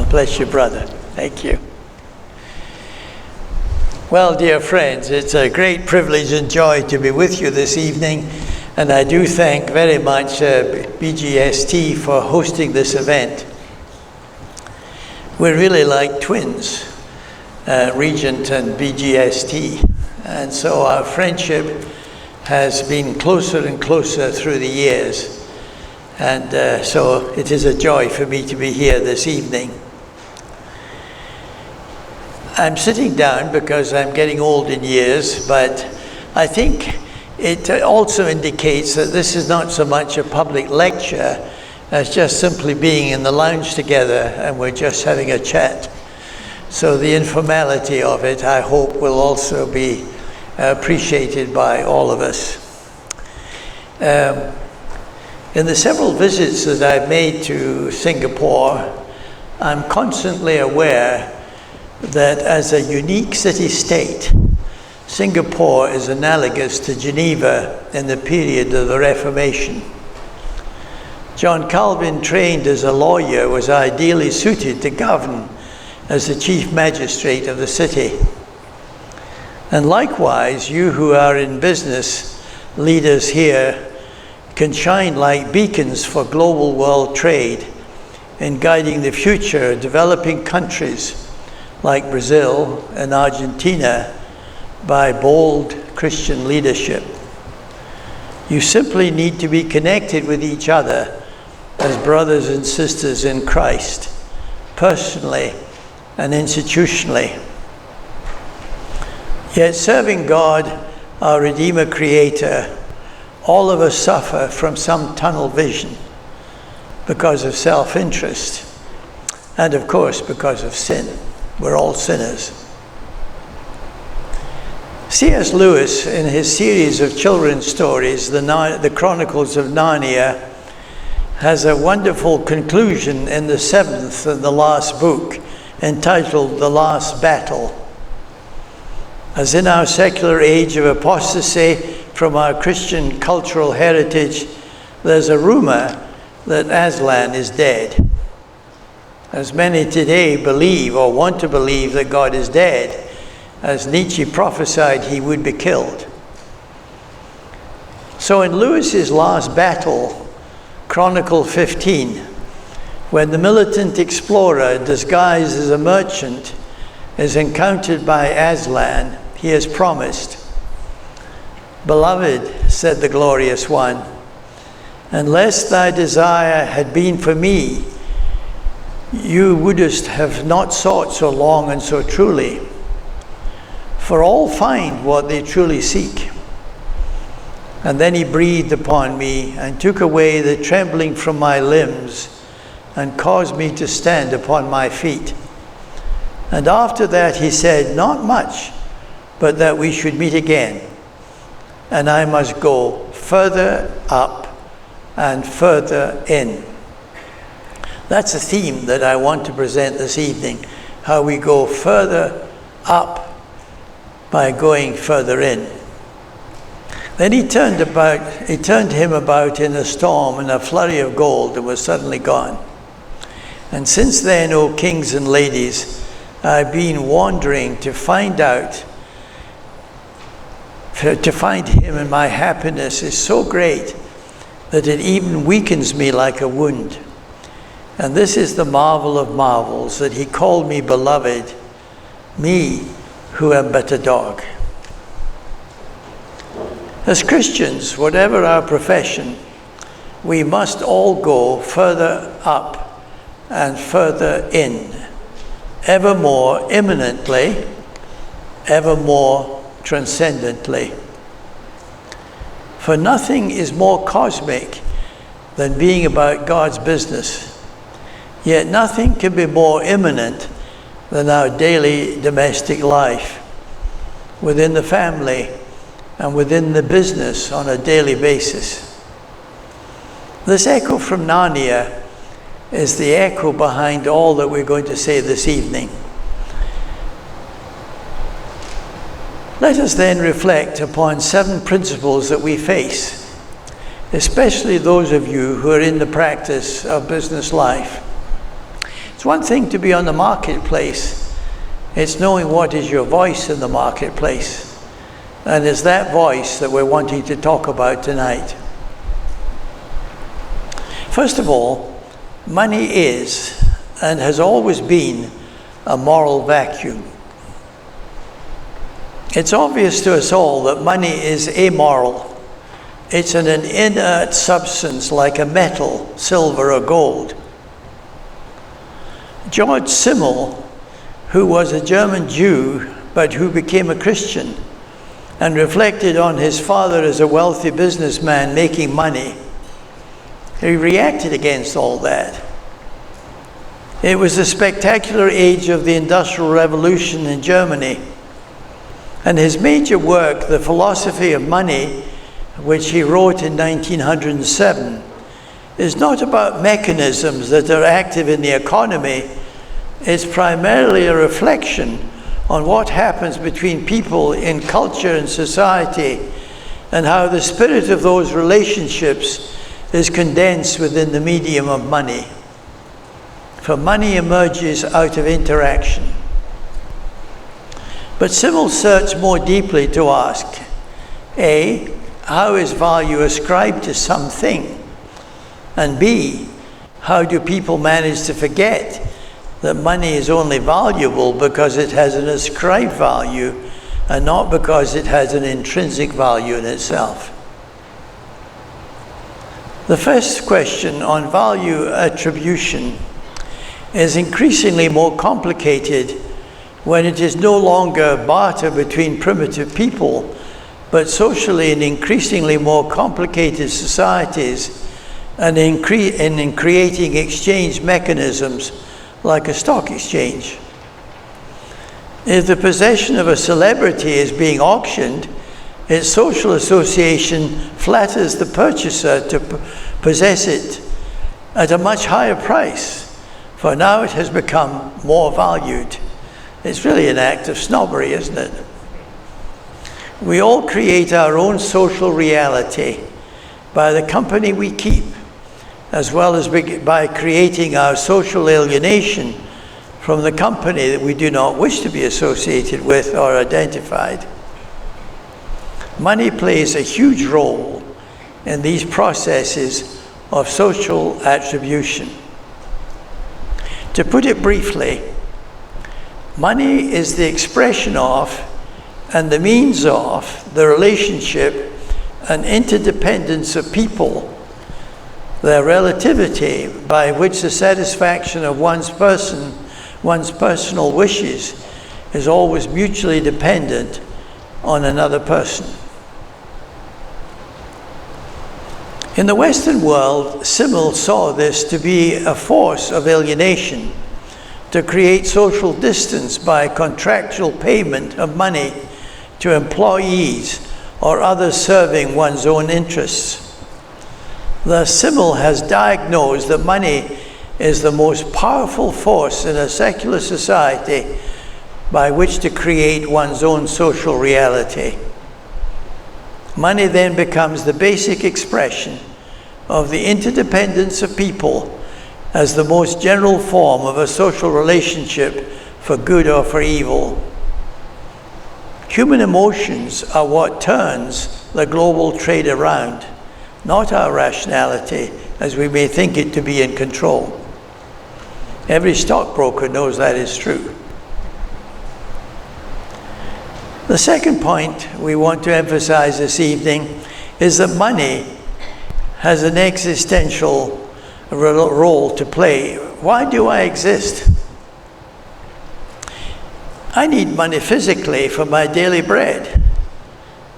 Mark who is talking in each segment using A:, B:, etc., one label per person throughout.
A: Bless you, brother. Thank you. Well, dear friends, it's a great privilege and joy to be with you this evening, and I do thank very much BGST for hosting this event. We're really like twins, Regent and BGST, and so our friendship has been closer and closer through the years, and so it is a joy for me to be here this evening. I'm sitting down because I'm getting old in years, but I think it also indicates that this is not so much a public lecture as just simply being in the lounge together and we're just having a chat. So the informality of it, I hope, will also be appreciated by all of us. In the several visits that I've made to Singapore, I'm constantly aware that as a unique city-state, Singapore is analogous to Geneva in the period of the Reformation. John Calvin, trained as a lawyer, was ideally suited to govern as the chief magistrate of the city. And likewise, you who are in business, leaders here, can shine like beacons for global world trade in guiding the future of developing countries like Brazil and Argentina by bold Christian leadership. You simply need to be connected with each other as brothers and sisters in Christ, personally and institutionally. Yet serving God, our Redeemer Creator, all of us suffer from some tunnel vision because of self-interest and, of course, because of sin. We're all sinners. C.S. Lewis, in his series of children's stories, the Chronicles of Narnia, has a wonderful conclusion in the seventh and the last book, entitled The Last Battle. As in our secular age of apostasy from our Christian cultural heritage, there's a rumor that Aslan is dead. As many today believe or want to believe that God is dead, as Nietzsche prophesied he would be killed. So in Lewis's last battle, Chronicle 15, when the militant explorer disguised as a merchant is encountered by Aslan, he is promised, "Beloved," said the glorious one, "unless thy desire had been for me, you wouldst have not sought so long and so truly. For all find what they truly seek." And then he breathed upon me and took away the trembling from my limbs and caused me to stand upon my feet. And after that he said, "Not much, but that we should meet again. And I must go further up and further in." That's a theme that I want to present this evening, how we go further up by going further in. Then he turned him about in a storm and a flurry of gold and was suddenly gone. And since then, O kings and ladies, I've been wandering to find him, and my happiness is so great that it even weakens me like a wound. And this is the marvel of marvels, that he called me beloved, me who am but a dog. As Christians, whatever our profession, we must all go further up and further in, ever more imminently, ever more transcendently. For nothing is more cosmic than being about God's business. Yet nothing can be more imminent than our daily domestic life, within the family and within the business on a daily basis. This echo from Narnia is the echo behind all that we're going to say this evening. Let us then reflect upon 7 principles that we face, especially those of you who are in the practice of business life. It's one thing to be on the marketplace. It's knowing what is your voice in the marketplace. And it's that voice that we're wanting to talk about tonight. First of all, money is and has always been a moral vacuum. It's obvious to us all that money is amoral. It's an inert substance like a metal, silver or gold. George Simmel, who was a German Jew but who became a Christian and reflected on his father as a wealthy businessman making money, he reacted against all that. It was the spectacular age of the Industrial Revolution in Germany, and his major work, The Philosophy of Money, which he wrote in 1907, is not about mechanisms that are active in the economy. It's primarily a reflection on what happens between people in culture and society, and how the spirit of those relationships is condensed within the medium of money. For money emerges out of interaction. But Simmel searched more deeply to ask, A, how is value ascribed to something? And B, how do people manage to forget that money is only valuable because it has an ascribed value and not because it has an intrinsic value in itself? The first question on value attribution is increasingly more complicated when it is no longer barter between primitive people, but socially in increasingly more complicated societies and in creating exchange mechanisms like a stock exchange. If the possession of a celebrity is being auctioned, its social association flatters the purchaser to possess it at a much higher price, for now it has become more valued. It's really an act of snobbery, isn't it? We all create our own social reality by the company we keep, as well as by creating our social alienation from the company that we do not wish to be associated with or identified. Money plays a huge role in these processes of social attribution. To put it briefly, money is the expression of and the means of the relationship and interdependence of people, their relativity by which the satisfaction of one's personal wishes is always mutually dependent on another person. In the Western world, Simmel saw this to be a force of alienation, to create social distance by contractual payment of money to employees or others serving one's own interests. Thus, Simmel has diagnosed that money is the most powerful force in a secular society by which to create one's own social reality. Money then becomes the basic expression of the interdependence of people as the most general form of a social relationship for good or for evil. Human emotions are what turns the global trade around, not our rationality, as we may think it to be in control. Every stockbroker knows that is true. The second point we want to emphasize this evening is that money has an existential role to play. Why do I exist? I need money physically for my daily bread.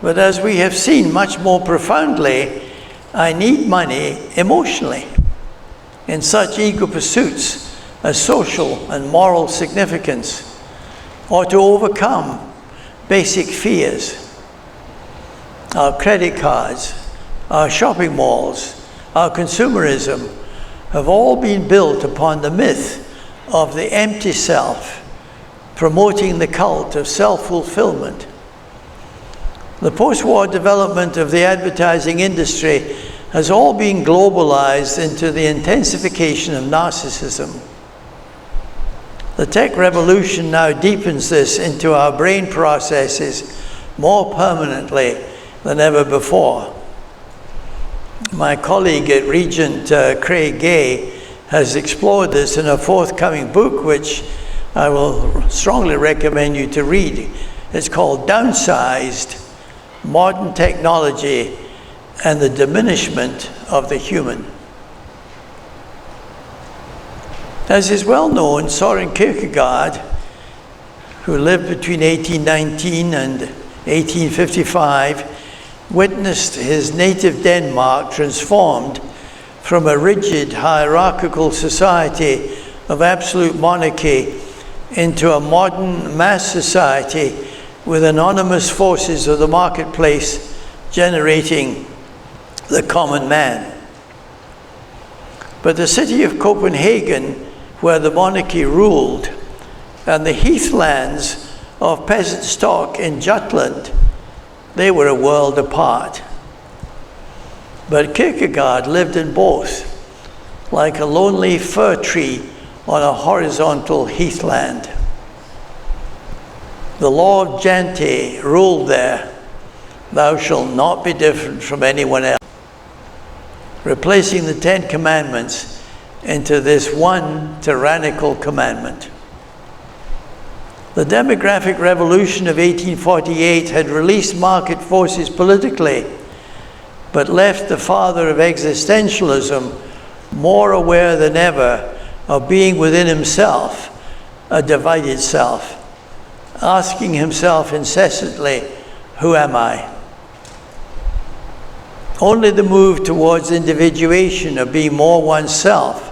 A: But as we have seen much more profoundly, I need money emotionally in such ego pursuits as social and moral significance, or to overcome basic fears. Our credit cards, our shopping malls, our consumerism have all been built upon the myth of the empty self, promoting the cult of self-fulfillment. The post-war development of the advertising industry has all been globalized into the intensification of narcissism. The tech revolution now deepens this into our brain processes more permanently than ever before. My colleague at Regent, Craig Gay, has explored this in a forthcoming book, which I will strongly recommend you to read. It's called Downsized: Modern Technology and the Diminishment of the Human. As is well known, Søren Kierkegaard, who lived between 1819 and 1855, witnessed his native Denmark transformed from a rigid hierarchical society of absolute monarchy into a modern mass society with anonymous forces of the marketplace generating the common man. But the city of Copenhagen, where the monarchy ruled, and the heathlands of peasant stock in Jutland, they were a world apart. But Kierkegaard lived in both, like a lonely fir tree on a horizontal heathland. The law of Jante ruled there: thou shalt not be different from anyone else, replacing the 10 Commandments into this one tyrannical commandment. The demographic revolution of 1848 had released market forces politically, but left the father of existentialism more aware than ever of being within himself a divided self, asking himself incessantly, who am I? Only the move towards individuation, of being more oneself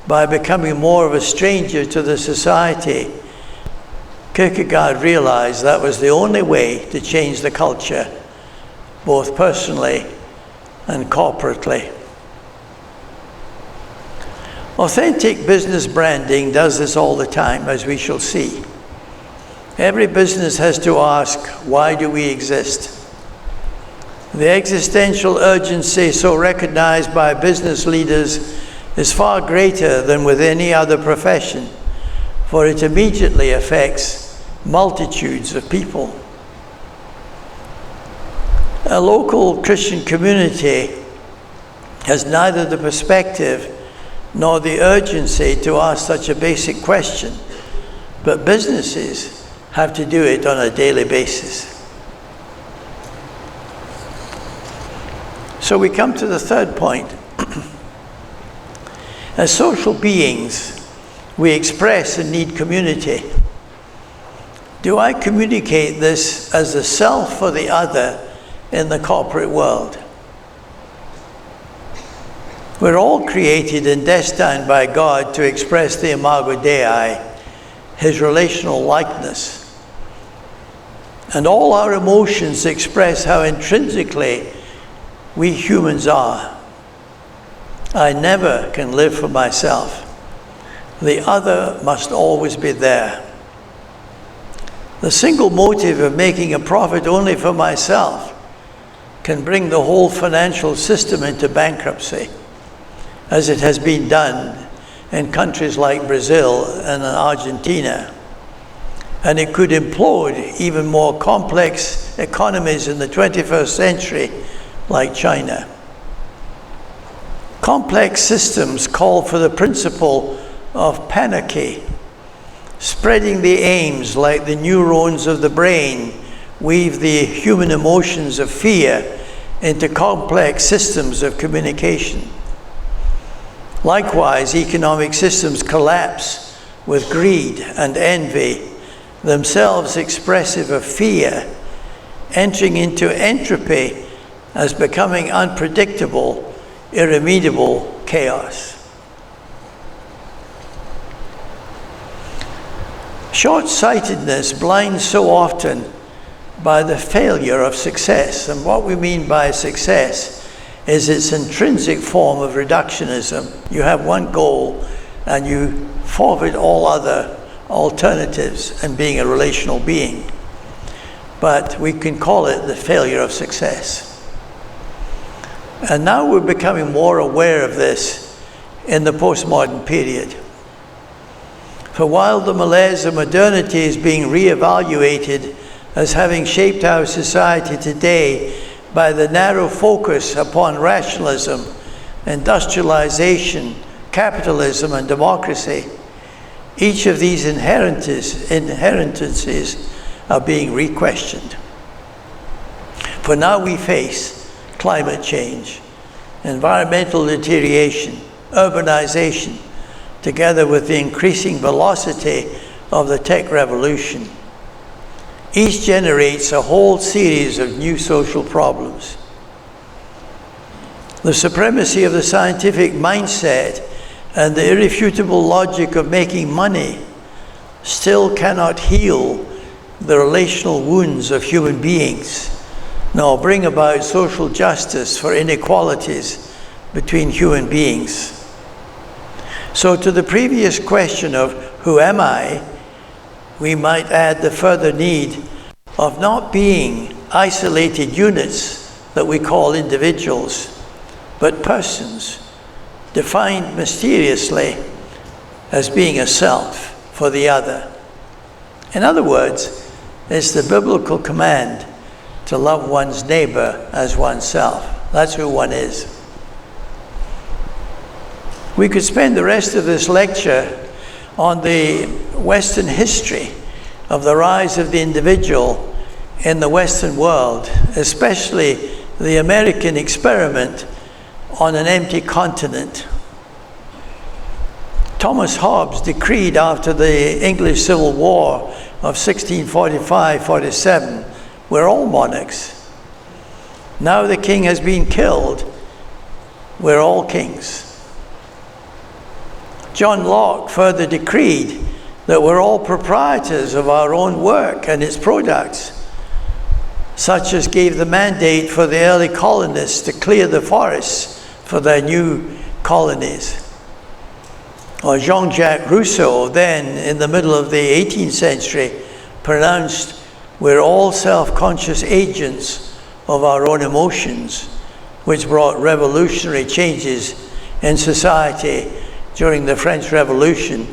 A: by becoming more of a stranger to the society, Kierkegaard realized that was the only way to change the culture, both personally and corporately. Authentic business branding does this all the time, as we shall see. Every business has to ask, why do we exist? The existential urgency so recognized by business leaders is far greater than with any other profession, for it immediately affects multitudes of people. A local Christian community has neither the perspective nor the urgency to ask such a basic question, but businesses have to do it on a daily basis. So we come to the third point. As social beings, we express and need community. Do I communicate this as the self or the other in the corporate world? We're all created and destined by God to express the imago Dei, his relational likeness. And all our emotions express how intrinsically we humans are. I never can live for myself. The other must always be there. The single motive of making a profit only for myself can bring the whole financial system into bankruptcy, as it has been done in countries like Brazil and Argentina. And it could implode even more complex economies in the 21st century, like China. Complex systems call for the principle of panarchy, spreading the aims like the neurons of the brain weave the human emotions of fear into complex systems of communication. Likewise, economic systems collapse with greed and envy, themselves expressive of fear, entering into entropy as becoming unpredictable, irremediable chaos. Short-sightedness blinds so often by the failure of success. And what we mean by success is its intrinsic form of reductionism. You have one goal and you forfeit all other alternatives in being a relational being. But we can call it the failure of success. And now we're becoming more aware of this in the postmodern period. For while the malaise of modernity is being re-evaluated as having shaped our society today by the narrow focus upon rationalism, industrialization, capitalism, and democracy, each of these inheritances are being re-questioned. For now we face climate change, environmental deterioration, urbanization, together with the increasing velocity of the tech revolution. Each generates a whole series of new social problems. The supremacy of the scientific mindset and the irrefutable logic of making money still cannot heal the relational wounds of human beings, nor bring about social justice for inequalities between human beings. So to the previous question of who am I, we might add the further need of not being isolated units that we call individuals, but persons defined mysteriously as being a self for the other. In other words, it's the biblical command to love one's neighbor as oneself. That's who one is. We could spend the rest of this lecture on the Western history of the rise of the individual in the Western world, especially the American experiment on an empty continent. Thomas Hobbes decreed after the English Civil War of 1645-47, we're all monarchs. Now the king has been killed, we're all kings. John Locke further decreed that we're all proprietors of our own work and its products, such as gave the mandate for the early colonists to clear the forests for their new colonies. Or Jean-Jacques Rousseau, then in the middle of the 18th century, pronounced, we're all self-conscious agents of our own emotions, which brought revolutionary changes in society during the French Revolution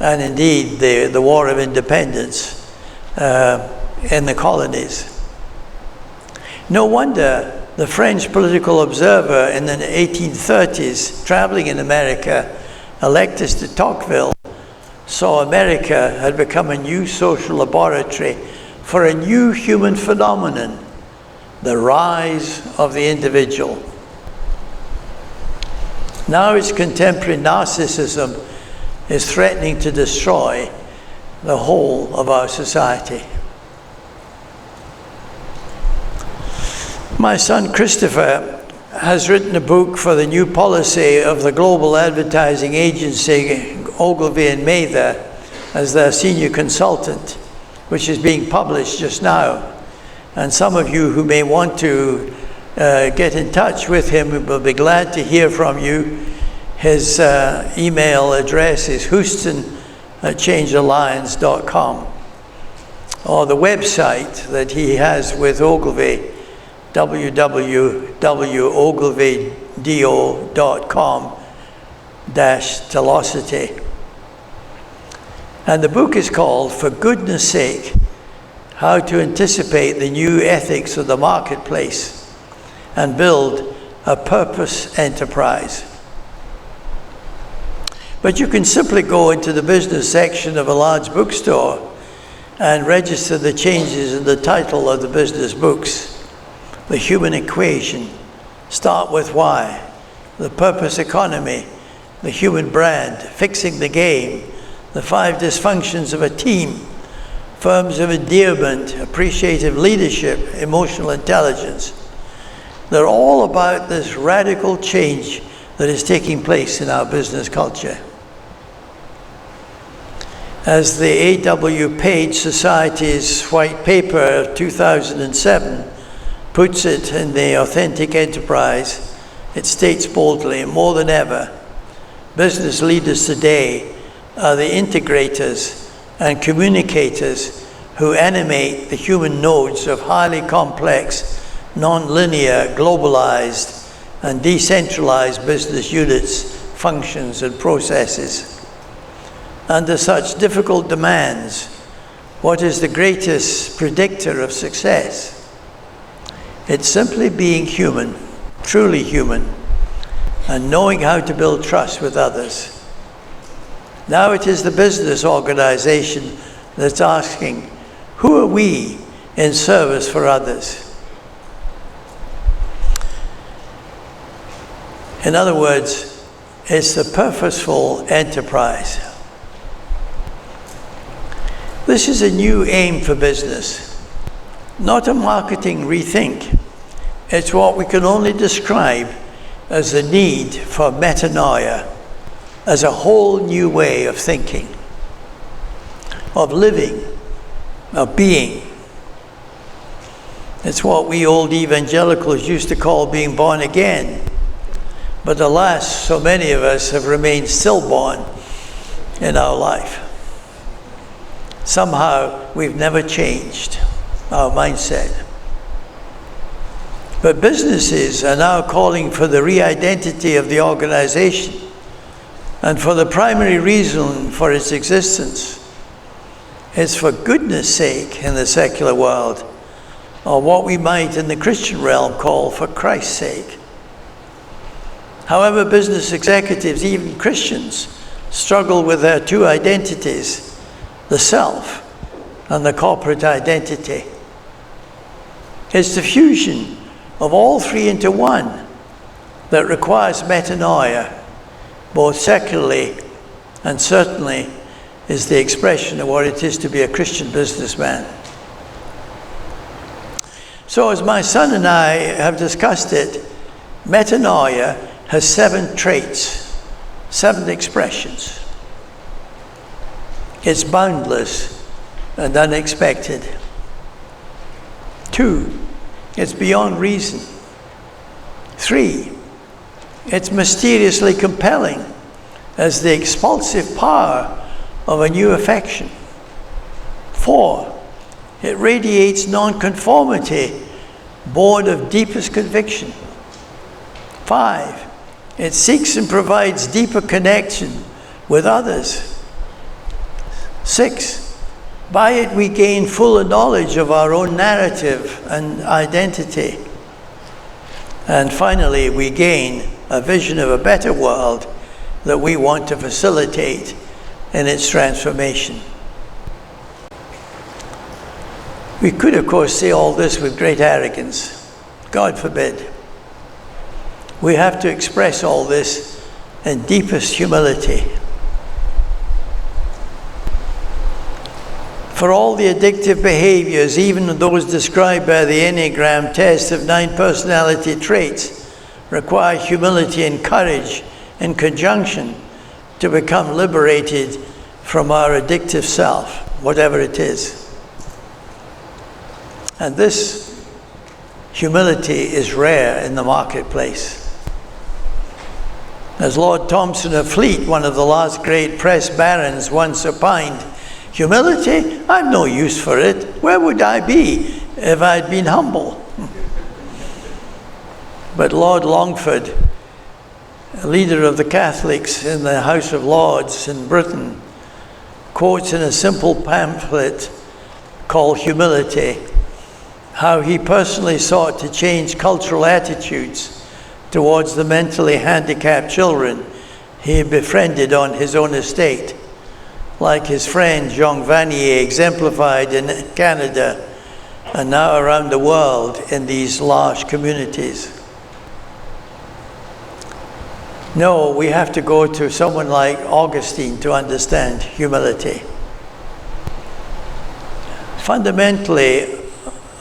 A: and indeed the War of Independence in the colonies. No wonder the French political observer in the 1830s, traveling in America, Electus de Tocqueville, saw America had become a new social laboratory for a new human phenomenon, the rise of the individual. Now its contemporary narcissism is threatening to destroy the whole of our society. My son Christopher has written a book for the new policy of the global advertising agency Ogilvy and Mather as their senior consultant, which is being published just now. And some of you who may want to get in touch with him will be glad to hear from you. His email address is houston@changealliance.com, or the website that he has with Ogilvy, www.ogilvydo.com-telocity. And the book is called, For Goodness Sake, How to Anticipate the New Ethics of the Marketplace and Build a Purpose Enterprise. But you can simply go into the business section of a large bookstore and register the changes in the title of the business books. The Human Equation, Start with Why, The Purpose Economy, The Human Brand, Fixing the Game, The 5 Dysfunctions of a Team, Forms of Endearment, Appreciative Leadership, Emotional Intelligence. They're all about this radical change that is taking place in our business culture. As the A.W. Page Society's white paper of 2007 puts it in the Authentic Enterprise, it states boldly, more than ever, business leaders today are the integrators and communicators who animate the human nodes of highly complex, non-linear, globalized, and decentralized business units, functions, and processes. under such difficult demands, what is the greatest predictor of success? It's simply being human, truly human, and knowing how to build trust with others. Now it is the business organization that's asking, who are we in service for others? In other words, it's the purposeful enterprise. This is a new aim for business, not a marketing rethink. It's what we can only describe as the need for metanoia, as a whole new way of thinking, of living, of being. It's what we old evangelicals used to call being born again. But alas, so many of us have remained stillborn in our life. Somehow, we've never changed our mindset. But businesses are now calling for the re-identity of the organization, and for the primary reason for its existence is for goodness sake in the secular world, or what we might in the Christian realm call for Christ's sake. However, business executives, even Christians, struggle with their two identities, the self and the corporate identity. It's the fusion of all three into one that requires metanoia, both secularly and certainly is the expression of what it is to be a Christian businessman. So as my son and I have discussed it, metanoia has 7 traits, 7 expressions. It's boundless and unexpected. 2, it's beyond reason. 3, it's mysteriously compelling as the expulsive power of a new affection. 4, it radiates nonconformity, born of deepest conviction. 5, it seeks and provides deeper connection with others. 6, by it we gain fuller knowledge of our own narrative and identity. And finally, we gain a vision of a better world that we want to facilitate in its transformation. We could, of course, say all this with great arrogance. God forbid. We have to express all this in deepest humility. For all the addictive behaviors, even those described by the Enneagram test of 9 personality traits, require humility and courage in conjunction to become liberated from our addictive self, whatever it is. And this humility is rare in the marketplace. As Lord Thompson of Fleet, one of the last great press barons, once opined, humility? I've no use for it. Where would I be if I'd been humble? But Lord Longford, a leader of the Catholics in the House of Lords in Britain, quotes in a simple pamphlet called Humility, how he personally sought to change cultural attitudes towards the mentally handicapped children he befriended on his own estate, like his friend Jean Vanier exemplified in Canada and now around the world in these large communities. No, we have to go to someone like Augustine to understand humility. Fundamentally,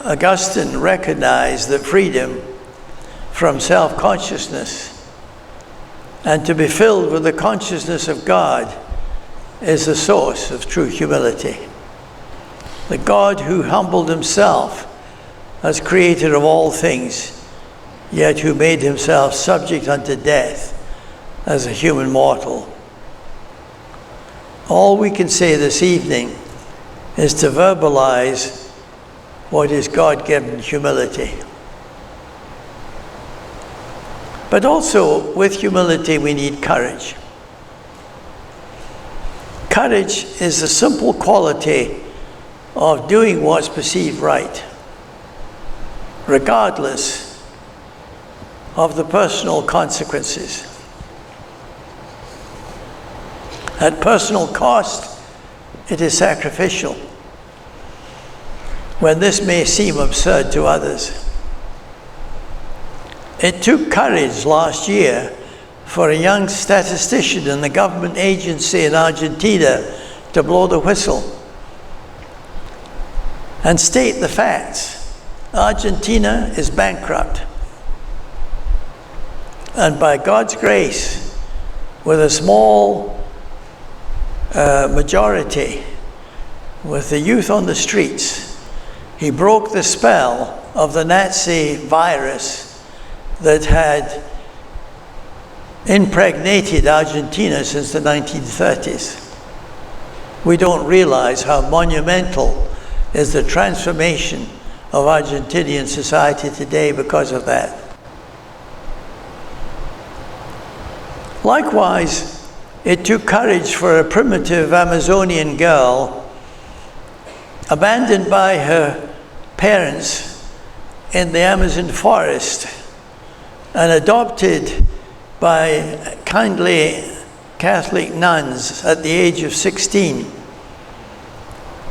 A: Augustine recognized that freedom from self-consciousness and to be filled with the consciousness of God is the source of true humility. The God who humbled himself as creator of all things, yet who made himself subject unto death as a human mortal. All we can say this evening is to verbalize what is God-given humility. But also, with humility, we need courage. Courage is the simple quality of doing what's perceived right, regardless of the personal consequences. At personal cost, it is sacrificial, when this may seem absurd to others. It took courage last year for a young statistician in the government agency in Argentina to blow the whistle and state the facts. Argentina is bankrupt. And by God's grace, with a small majority, with the youth on the streets, he broke the spell of the Nazi virus that had impregnated Argentina since the 1930s. We don't realize how monumental is the transformation of Argentinian society today because of that. Likewise, it took courage for a primitive Amazonian girl abandoned by her parents in the Amazon forest and adopted by kindly Catholic nuns at the age of 16,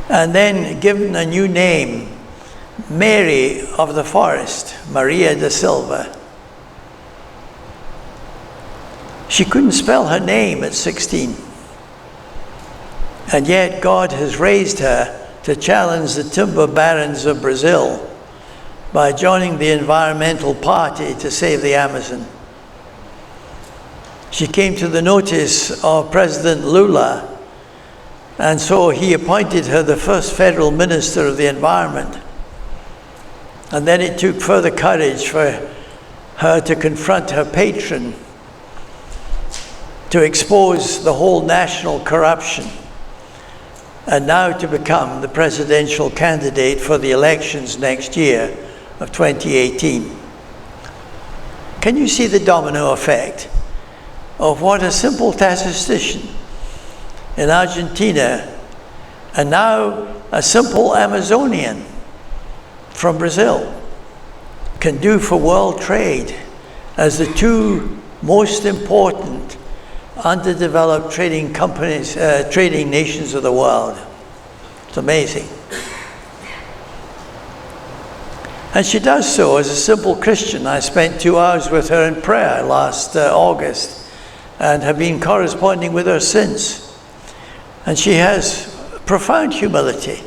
A: and then given a new name, Mary of the Forest, Maria da Silva. She couldn't spell her name at 16, and yet God has raised her to challenge the timber barons of Brazil by joining the environmental party to save the Amazon. She came to the notice of President Lula, and so he appointed her the first federal minister of the environment. And then it took further courage for her to confront her patron, to expose the whole national corruption, and now to become the presidential candidate for the elections next year of 2018. Can you see the domino effect of what a simple statistician in Argentina, and now a simple Amazonian from Brazil, can do for world trade as the two most important underdeveloped trading companies, trading nations of the world? It's amazing. And she does so as a simple Christian. I spent 2 hours with her in prayer last August and have been corresponding with her since. And she has profound humility,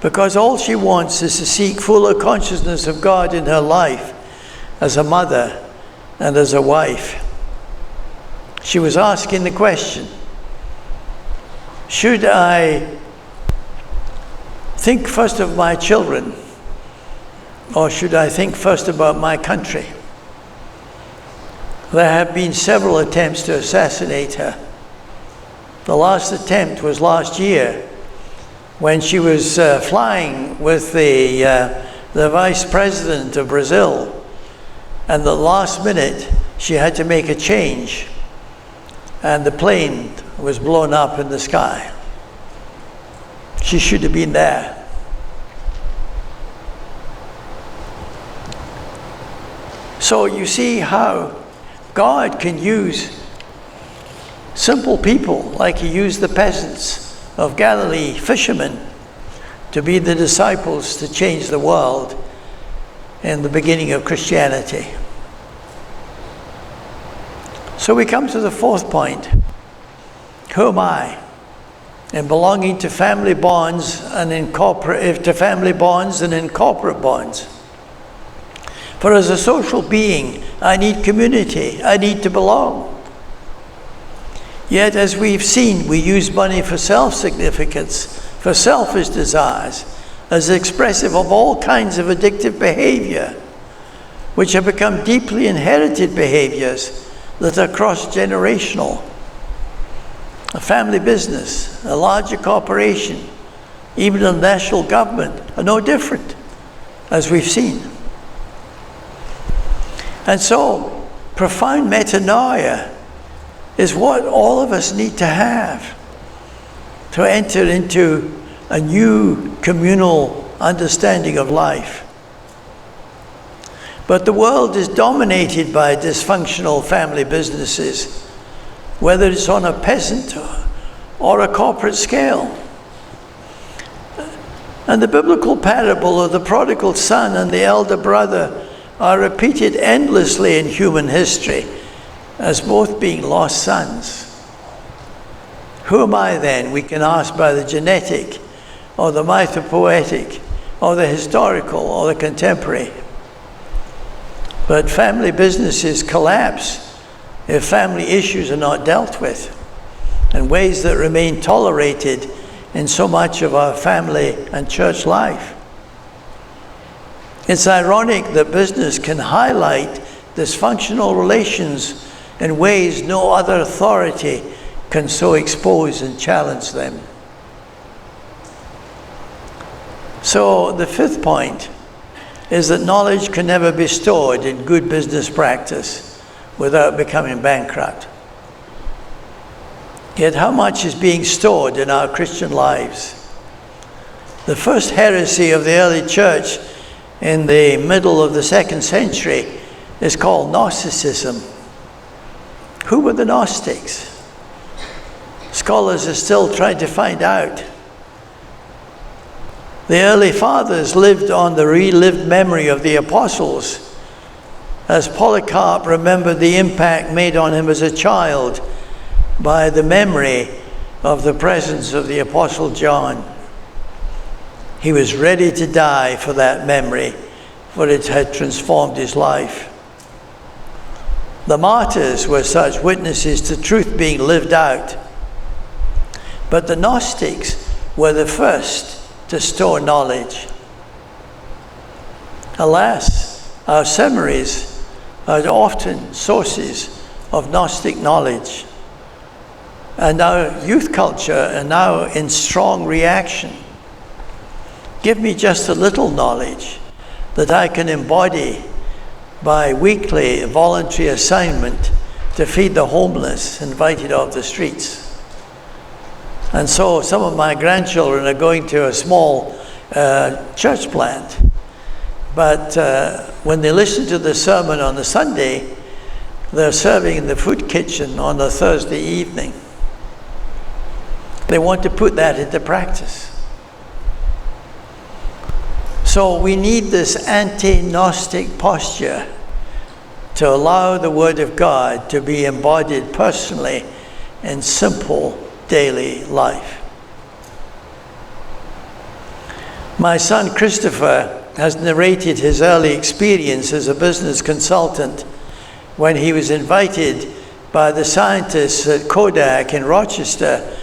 A: because all she wants is to seek fuller consciousness of God in her life as a mother and as a wife. She was asking the question, should I think first of my children, or should I think first about my country? There have been several attempts to assassinate her. The last attempt was last year, when she was flying with the vice president of Brazil, and the last minute she had to make a change, and the plane was blown up in the sky. She should have been there. So you see how God can use simple people, like he used the peasants of Galilee, fishermen, to be the disciples to change the world in the beginning of Christianity. So we come to the fourth point. Who am I? In belonging to family bonds and in corporate bonds. For as a social being, I need community. I need to belong. Yet, as we've seen, we use money for self-significance, for selfish desires, as expressive of all kinds of addictive behavior, which have become deeply inherited behaviors that are cross-generational. A family business, a larger corporation, even a national government are no different, as we've seen. And so, profound metanoia is what all of us need to have. to enter into a new communal understanding of life. But the world is dominated by dysfunctional family businesses, whether it's on a peasant or a corporate scale. And the biblical parable of the prodigal son and the elder brother are repeated endlessly in human history as both being lost sons. Who am I then, we can ask, by the genetic or the mythopoetic or the historical or the contemporary? But family businesses collapse if family issues are not dealt with, and ways that remain tolerated in so much of our family and church life. It's ironic that business can highlight dysfunctional relations in ways no other authority can so expose and challenge them. So the fifth point is that knowledge can never be stored in good business practice without becoming bankrupt. Yet how much is being stored in our Christian lives? The first heresy of the early church in the middle of the 2nd century is called Gnosticism. Who were the Gnostics? Scholars are still trying to find out. The early fathers lived on the relived memory of the apostles, as Polycarp remembered the impact made on him as a child by the memory of the presence of the Apostle John. He was ready to die for that memory, for it had transformed his life. The martyrs were such witnesses to truth being lived out. But the Gnostics were the first to store knowledge. Alas, our seminaries are often sources of Gnostic knowledge. And our youth culture are now in strong reaction. Give me just a little knowledge that I can embody by weekly voluntary assignment to feed the homeless invited off the streets. And so some of my grandchildren are going to a small church plant. But when they listen to the sermon on the Sunday, they're serving in the food kitchen on a Thursday evening. They want to put that into practice. So we need this anti-Gnostic posture to allow the Word of God to be embodied personally in simple daily life. My son Christopher has narrated his early experience as a business consultant when he was invited by the scientists at Kodak in Rochester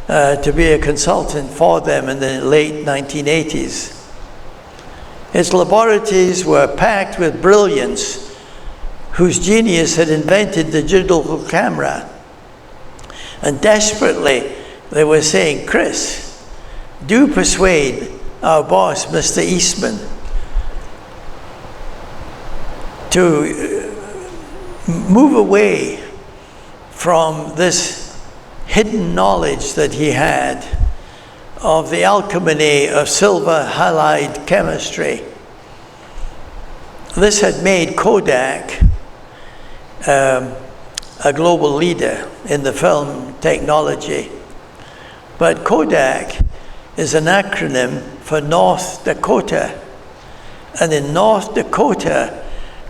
A: to be a consultant for them in the late 1980s. Its laboratories were packed with brilliance whose genius had invented the digital camera. And desperately, they were saying, Chris, do persuade our boss, Mr. Eastman, to move away from this hidden knowledge that he had of the alchemy of silver halide chemistry. This had made Kodak a global leader in the film technology. But Kodak is an acronym for North Dakota. And in North Dakota,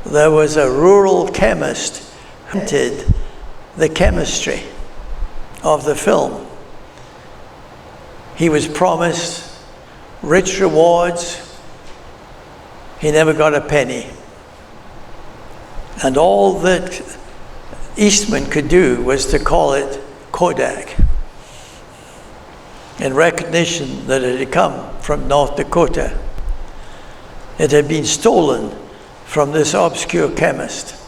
A: there was a rural chemist who invented the chemistry of the film. He was promised rich rewards. He never got a penny. And all that Eastman could do was to call it Kodak, in recognition that it had come from North Dakota. It had been stolen from this obscure chemist.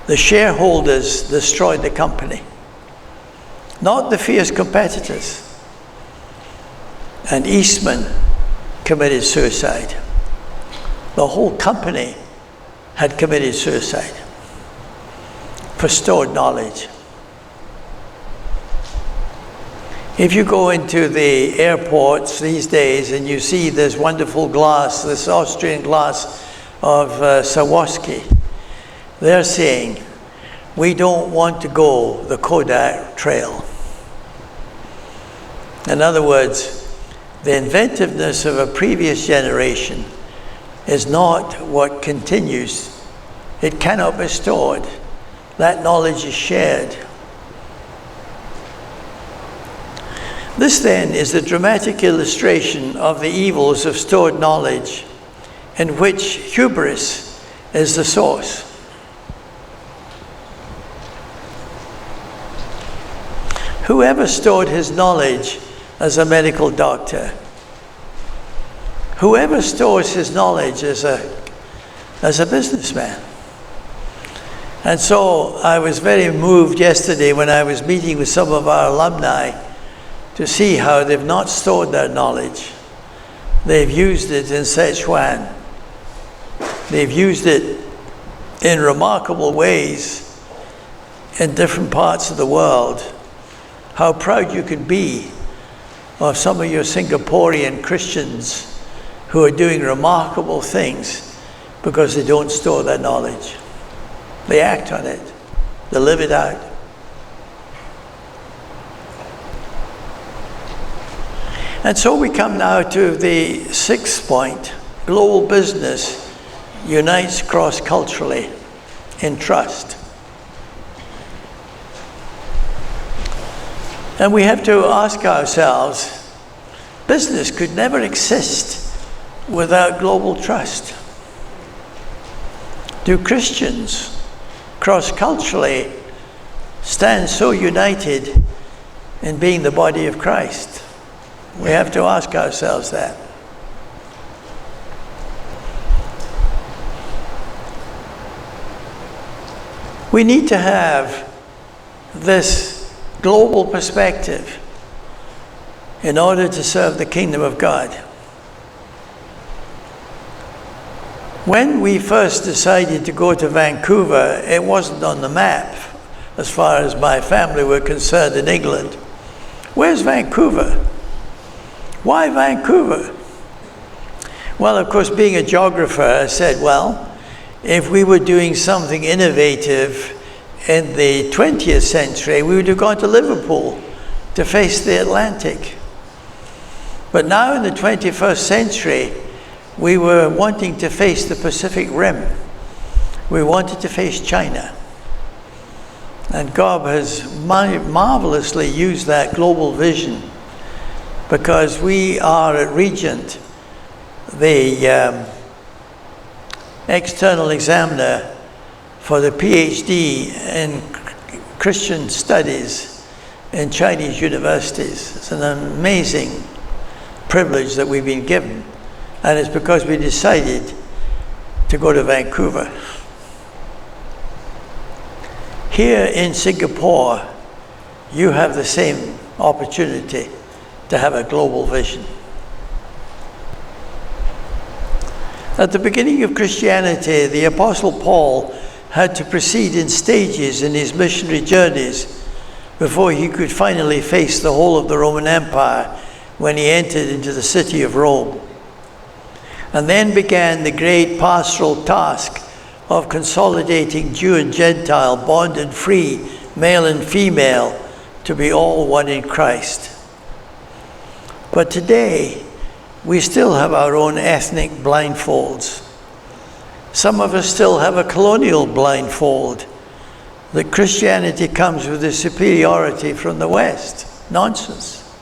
A: The shareholders destroyed the company, not the fierce competitors. And Eastman committed suicide. The whole company had committed suicide for stored knowledge. If you go into the airports these days and you see this wonderful glass, this Austrian glass of Swarovski, they're saying, we don't want to go the Kodak trail. In other words, the inventiveness of a previous generation is not what continues. It cannot be stored. That knowledge is shared. This then is the dramatic illustration of the evils of stored knowledge, in which hubris is the source. Whoever stored his knowledge as a medical doctor, whoever stores his knowledge as a businessman. And so I was very moved yesterday when I was meeting with some of our alumni to see how they've not stored their knowledge. They've used it in Sichuan. They've used it in remarkable ways in different parts of the world. How proud you could be of some of your Singaporean Christians who are doing remarkable things because they don't store their knowledge. They act on it. They live it out. And so we come now to the sixth point. Global business unites cross-culturally in trust. And we have to ask ourselves, business could never exist without global trust. Do Christians cross-culturally stand so united in being the body of Christ? We have to ask ourselves that. We need to have this global perspective in order to serve the kingdom of God. When we first decided to go to Vancouver, it wasn't on the map as far as my family were concerned in England. Where's Vancouver? Why Vancouver? Well, of course, being a geographer, I said, well, if we were doing something innovative in the 20th century, we would have gone to Liverpool to face the Atlantic. But now in the 21st century, we were wanting to face the Pacific Rim. We wanted to face China. And God has marvelously used that global vision, because we are at Regent, the external examiner for the PhD in Christian studies in Chinese universities. It's an amazing privilege that we've been given, and it's because we decided to go to Vancouver. Here in Singapore, you have the same opportunity to have a global vision. At the beginning of Christianity, the Apostle Paul had to proceed in stages in his missionary journeys before he could finally face the whole of the Roman Empire when he entered into the city of Rome. And then began the great pastoral task of consolidating Jew and Gentile, bond and free, male and female, to be all one in Christ. But today, we still have our own ethnic blindfolds. Some of us still have a colonial blindfold that Christianity comes with a superiority from the West. Nonsense.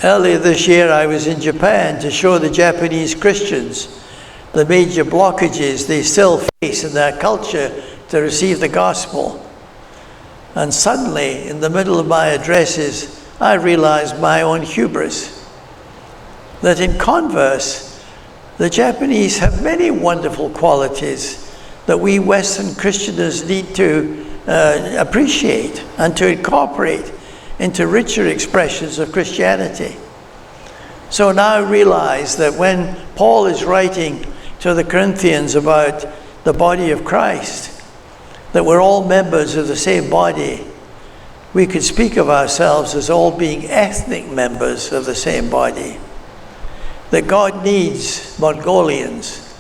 A: Earlier this year, I was in Japan to show the Japanese Christians the major blockages they still face in their culture to receive the gospel. And suddenly, in the middle of my addresses, I realized my own hubris. That in converse, the Japanese have many wonderful qualities that we Western Christians need to appreciate and to incorporate into richer expressions of Christianity. So now I realize that when Paul is writing to the Corinthians about the body of Christ, that we're all members of the same body, we could speak of ourselves as all being ethnic members of the same body. That God needs Mongolians,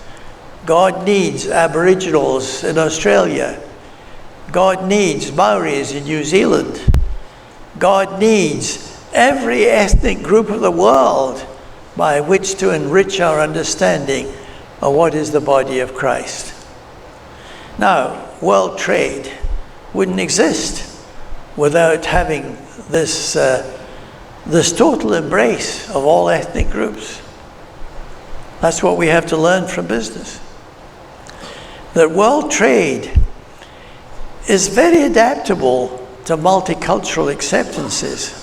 A: God needs Aboriginals in Australia, God needs Maoris in New Zealand, God needs every ethnic group of the world by which to enrich our understanding of what is the body of Christ. Now, world trade wouldn't exist without having this total embrace of all ethnic groups. That's what we have to learn from business. That world trade is very adaptable to multicultural acceptances.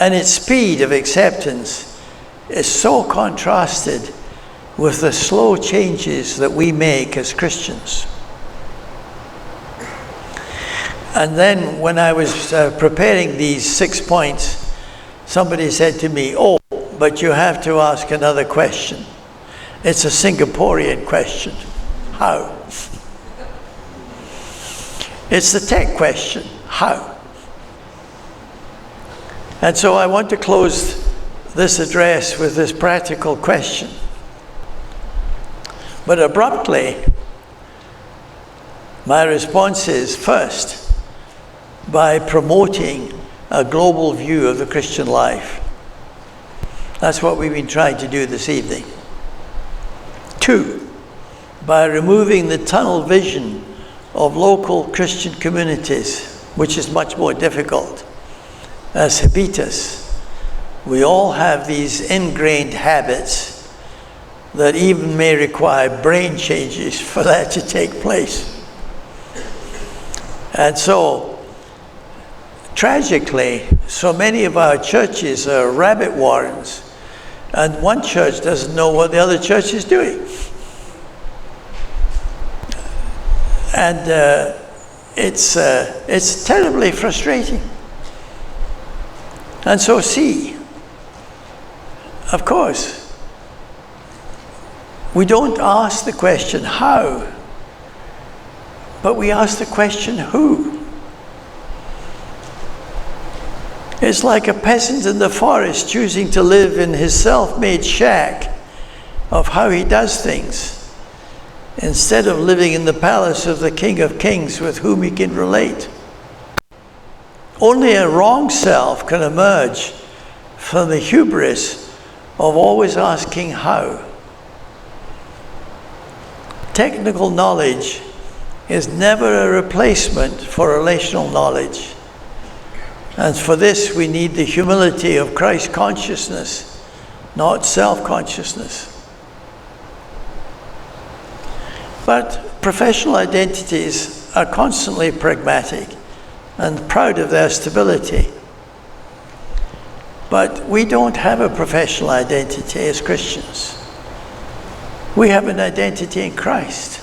A: And its speed of acceptance is so contrasted with the slow changes that we make as Christians. And then when I was preparing these 6 points, somebody said to me, "Oh, but you have to ask another question. It's a Singaporean question. How?" It's the tech question. How? And so I want to close this address with this practical question. But abruptly, my response is first, by promoting a global view of the Christian life. That's what we've been trying to do this evening. 2, by removing the tunnel vision of local Christian communities, which is much more difficult. As habitus, we all have these ingrained habits that even may require brain changes for that to take place. And so, tragically, so many of our churches are rabbit warrens, and one church doesn't know what the other church is doing. And it's terribly frustrating. And so see, of course, we don't ask the question how, but we ask the question who. It's like a peasant in the forest choosing to live in his self-made shack of how he does things, instead of living in the palace of the King of Kings with whom he can relate. Only a wrong self can emerge from the hubris of always asking how. Technical knowledge is never a replacement for relational knowledge. And for this we need the humility of Christ consciousness, not self-consciousness. But professional identities are constantly pragmatic and proud of their stability. But we don't have a professional identity as Christians. We have an identity in Christ.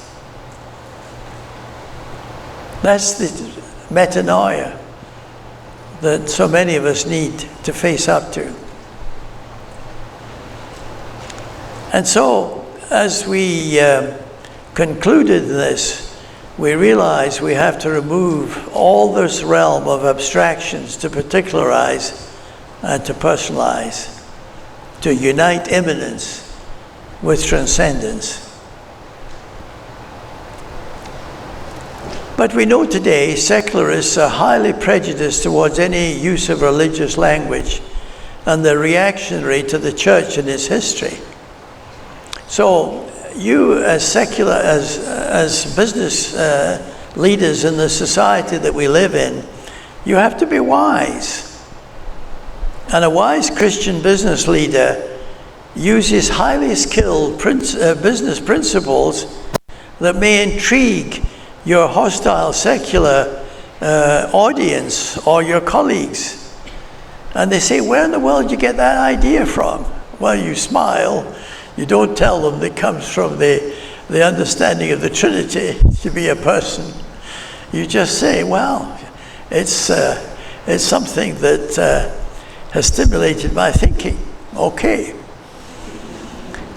A: That's the metanoia that so many of us need to face up to. And so, as we concluded this, we realize we have to remove all this realm of abstractions to particularize and to personalize, to unite immanence with transcendence. But we know today secularists are highly prejudiced towards any use of religious language, and they're reactionary to the church and its history. So you as secular, as business leaders in the society that we live in, you have to be wise. And a wise Christian business leader uses highly skilled business principles that may intrigue your hostile secular audience or your colleagues. And they say, where in the world did you get that idea from? Well, you smile. You don't tell them it comes from the understanding of the Trinity to be a person. You just say, well, it's something that has stimulated my thinking. Okay.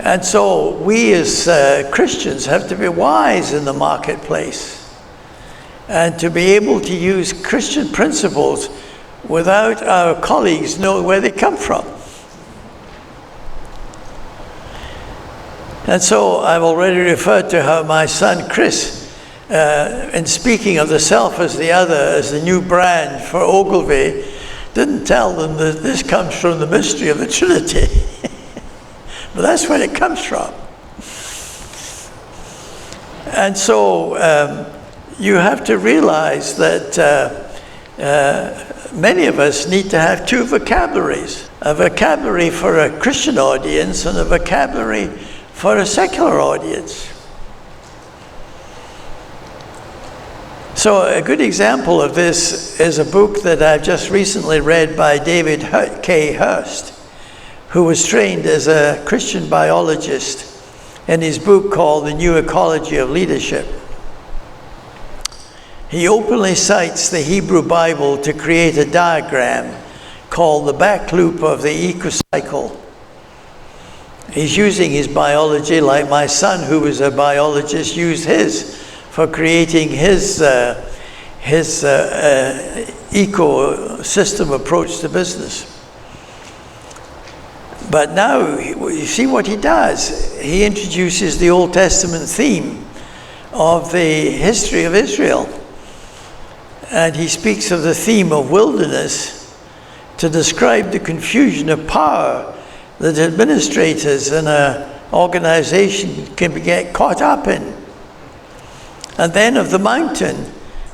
A: And so we as Christians have to be wise in the marketplace. and to be able to use Christian principles without our colleagues knowing where they come from. And so I've already referred to how my son Chris, in speaking of the self as the other, as the new brand for Ogilvy, didn't tell them that this comes from the mystery of the Trinity. But that's where it comes from. And so you have to realize that many of us need to have two vocabularies. A vocabulary for a Christian audience and a vocabulary for a secular audience. So a good example of this is a book that I've just recently read by David K. Hurst, who was trained as a Christian biologist, in his book called The New Ecology of Leadership. He openly cites the Hebrew Bible to create a diagram called the back loop of the ecocycle. He's using his biology like my son, who was a biologist, used his for creating his ecosystem approach to business. But now, you see what he does. He introduces the Old Testament theme of the history of Israel. And he speaks of the theme of wilderness to describe the confusion of power that administrators in an organization can get caught up in. And then of the mountain,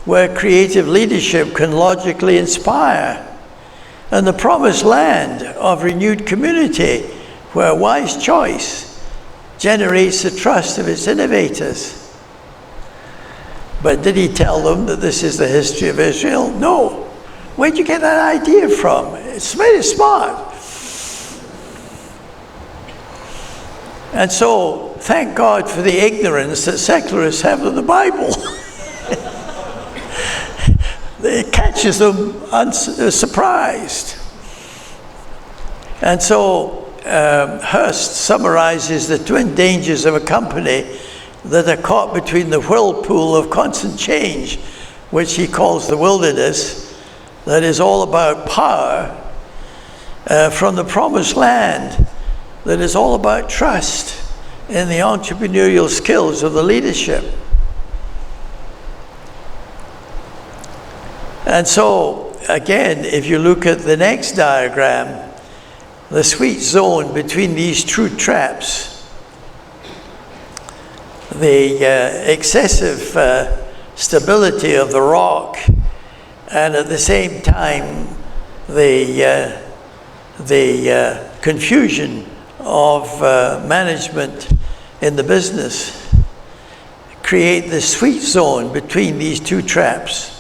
A: where creative leadership can logically inspire. And the promised land of renewed community, where wise choice generates the trust of its innovators. But did he tell them that this is the history of Israel? No. Where'd you get that idea from? It's very smart. And so, thank God for the ignorance that secularists have of the Bible. It catches them surprised. And so, Hurst summarizes the twin dangers of a company that are caught between the whirlpool of constant change, which he calls the wilderness, that is all about power, from the promised land, that is all about trust in the entrepreneurial skills of the leadership. And so, again, if you look at the next diagram, the sweet zone between these two traps, the excessive stability of the rock, and at the same time, the confusion of management in the business, create the sweet zone between these two traps,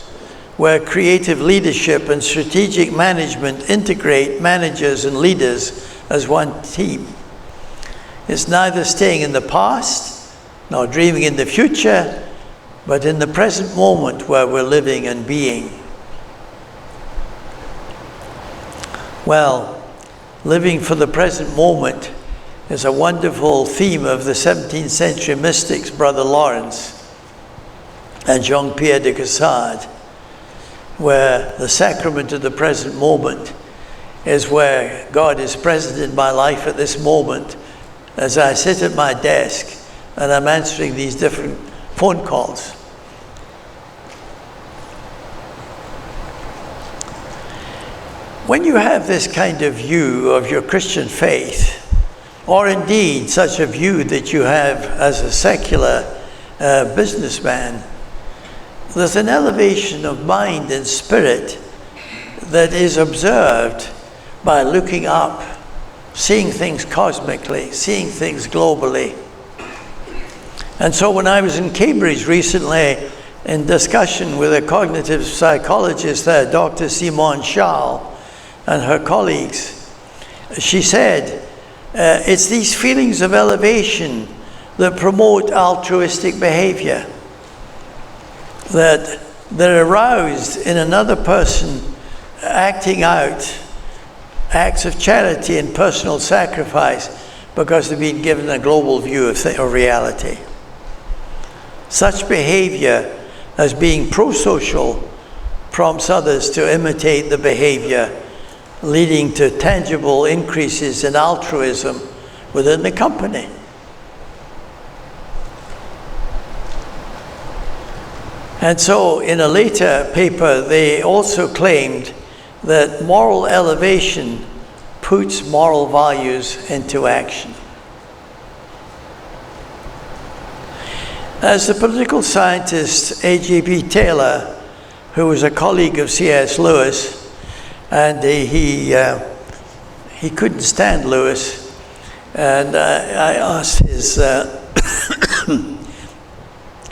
A: where creative leadership and strategic management integrate managers and leaders as one team. It's neither staying in the past nor dreaming in the future, but in the present moment where we're living and being. Well, living for the present moment is a wonderful theme of the 17th century mystics, Brother Lawrence and Jean-Pierre de Caussade, where the sacrament of the present moment is where God is present in my life at this moment as I sit at my desk and I'm answering these different phone calls. When you have this kind of view of your Christian faith, or indeed such a view that you have as a secular businessman, there's an elevation of mind and spirit that is observed by looking up, seeing things cosmically, seeing things globally. And so when I was in Cambridge recently in discussion with a cognitive psychologist there, Dr. Simone Schall, and her colleagues, she said, it's these feelings of elevation that promote altruistic behavior, that they're aroused in another person acting out acts of charity and personal sacrifice because they've been given a global view of reality. Such behavior as being pro-social prompts others to imitate the behavior, leading to tangible increases in altruism within the company. And so in a later paper, they also claimed that moral elevation puts moral values into action. As the political scientist A.J.B. Taylor, who was a colleague of C.S. Lewis, and he couldn't stand Lewis, and I asked his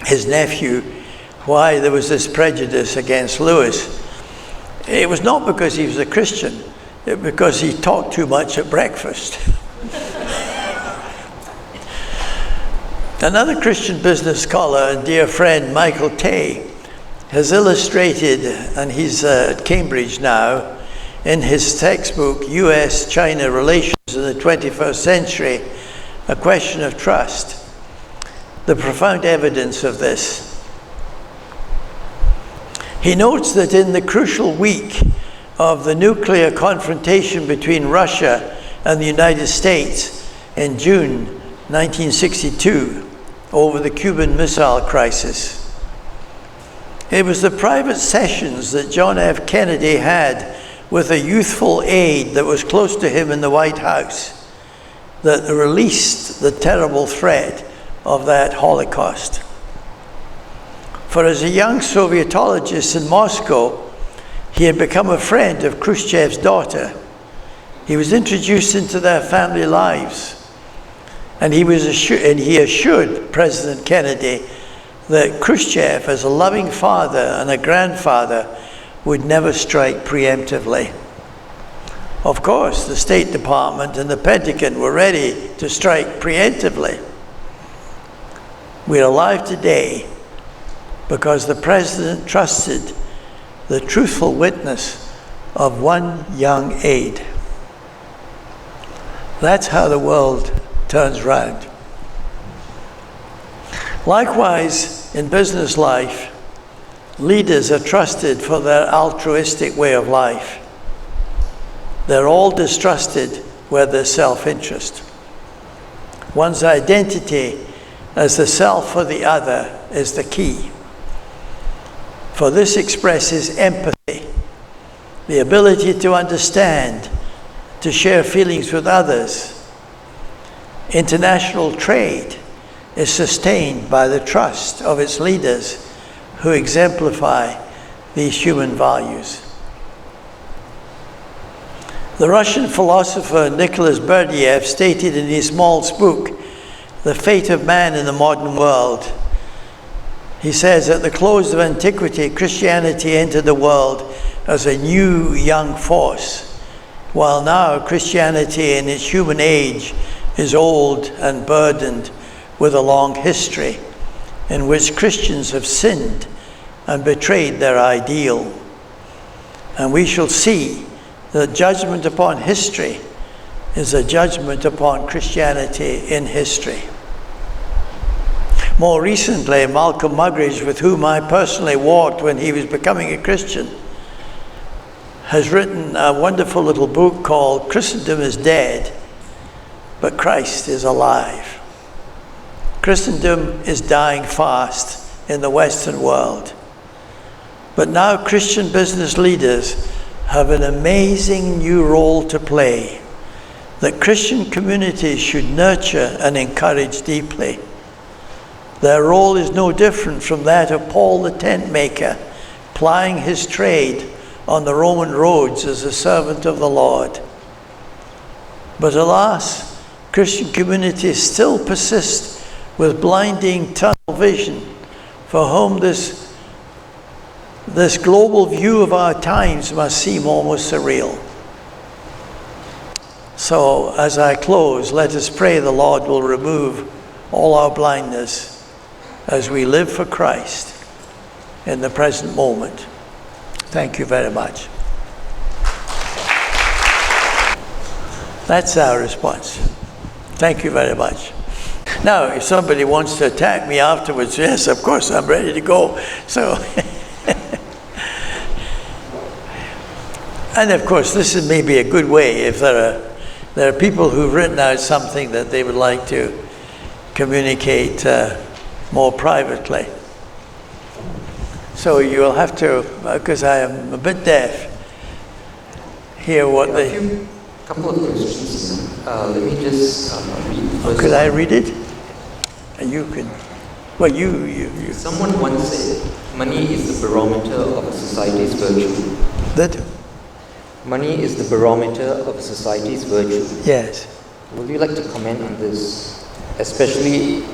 A: his nephew why there was this prejudice against Lewis. It was not because he was a Christian, it was because he talked too much at breakfast. Another Christian business scholar and dear friend, Michael Tay, has illustrated, and he's at Cambridge now, in his textbook, US-China Relations in the 21st Century, A Question of Trust, the profound evidence of this. He notes that in the crucial week of the nuclear confrontation between Russia and the United States in June 1962 over the Cuban Missile Crisis, it was the private sessions that John F. Kennedy had with a youthful aide that was close to him in the White House that released the terrible threat of that Holocaust. For as a young Sovietologist in Moscow, he had become a friend of Khrushchev's daughter. He was introduced into their family lives, and he assured President Kennedy that Khrushchev, as a loving father and a grandfather, would never strike preemptively. Of course, the State Department and the Pentagon were ready to strike preemptively. We're alive today because the President trusted the truthful witness of one young aide. That's how the world turns round. Likewise, in business life, leaders are trusted for their altruistic way of life. They're all distrusted where there's self-interest. One's identity as the self or the other is the key. For this expresses empathy, the ability to understand, to share feelings with others. International trade is sustained by the trust of its leaders who exemplify these human values. The Russian philosopher Nicholas Berdyaev stated in his small book, The Fate of Man in the Modern World, he says, at the close of antiquity, Christianity entered the world as a new young force, while now Christianity in its human age is old and burdened with a long history in which Christians have sinned and betrayed their ideal. And we shall see that judgment upon history is a judgment upon Christianity in history. More recently, Malcolm Muggeridge, with whom I personally walked when he was becoming a Christian, has written a wonderful little book called Christendom is Dead, but Christ is Alive. Christendom is dying fast in the Western world. But now Christian business leaders have an amazing new role to play that Christian communities should nurture and encourage deeply. Their role is no different from that of Paul the tent maker, plying his trade on the Roman roads as a servant of the Lord. But alas, Christian communities still persist with blinding tunnel vision, for whom this global view of our times must seem almost surreal. So as I close, let us pray the Lord will remove all our blindness as we live for Christ in the present moment. Thank you very much. That's our response. Thank you very much. Now, if somebody wants to attack me afterwards, yes, of course, I'm ready to go. So, and of course, this is maybe a good way if there are people who've written out something that they would like to communicate more privately. So you'll have to, because I am a bit deaf, hear what they...
B: A couple of questions. Let me just read the first
A: Could
B: one.
A: I read it? And you can... Well, you.
B: Someone once said, money is the barometer of a society's virtue.
A: That?
B: Money is the barometer of a society's virtue.
A: Yes.
B: Would you like to comment on this? Especially